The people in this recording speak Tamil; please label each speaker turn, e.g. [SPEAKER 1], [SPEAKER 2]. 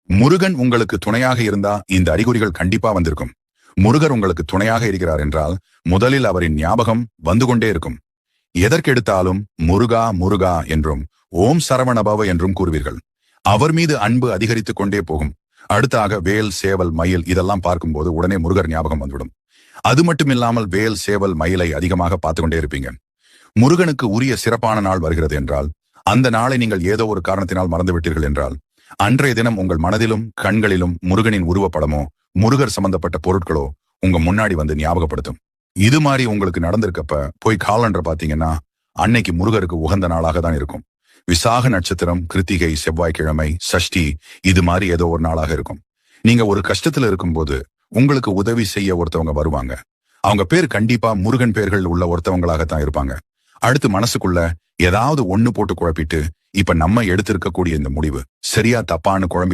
[SPEAKER 1] முருகன் உங்களுக்கு துணையாக இருந்தா இந்த அறிகுறிகள் கண்டிப்பா வந்திருக்கும். முருகர் உங்களுக்கு துணையாக இருக்கிறார் என்றால் முதலில் அவரின் ஞாபகம் வந்து கொண்டே இருக்கும். எதற்கெடுத்தாலும் முருகா முருகா என்றும் ஓம் சரவணபவ என்றும் கூறுவீர்கள். அவர் மீது அன்பு அதிகரித்துக் கொண்டே போகும். அடுத்தாக வேல் சேவல் மயில் இதெல்லாம் பார்க்கும்போது உடனே முருகர் ஞாபகம் வந்துவிடும். அது மட்டும் இல்லாமல் வேல் சேவல் மயிலை அதிகமாக பார்த்து கொண்டே இருப்பீங்க. முருகனுக்கு உரிய சிறப்பான நாள் வருகிறது என்றால் அந்த நாளை நீங்கள் ஏதோ ஒரு காரணத்தினால் மறந்துவிட்டீர்கள் என்றால் அன்றைய தினம் உங்கள் மனதிலும் கண்களிலும் முருகனின் உருவப்படமோ முருகர் சம்பந்தப்பட்ட பொருட்களோ உங்க முன்னாடி வந்து ஞாபகப்படுத்தும். இது மாதிரி உங்களுக்கு நடந்திருக்கப்ப போய் காலண்டர் பாத்தீங்கன்னா அன்னைக்கு முருகருக்கு உகந்த நாளாக தான் இருக்கும். விசாக நட்சத்திரம், கிருத்திகை, செவ்வாய்க்கிழமை, சஷ்டி இது மாதிரி ஏதோ ஒரு நாளாக இருக்கும். நீங்க ஒரு கஷ்டத்துல இருக்கும்போது உங்களுக்கு உதவி செய்ய ஒருத்தவங்க வருவாங்க. அவங்க பேர் கண்டிப்பா முருகன் பேர்கள் உள்ள ஒருத்தவங்களாகத்தான் இருப்பாங்க. அடுத்து மனசுக்குள்ள ஏதாவது ஒண்ணு போட்டு குழப்பிட்டு இப்ப நம்ம எடுத்திருக்கக்கூடிய இந்த முடிவு சரியா தப்பான்னு குழம்பி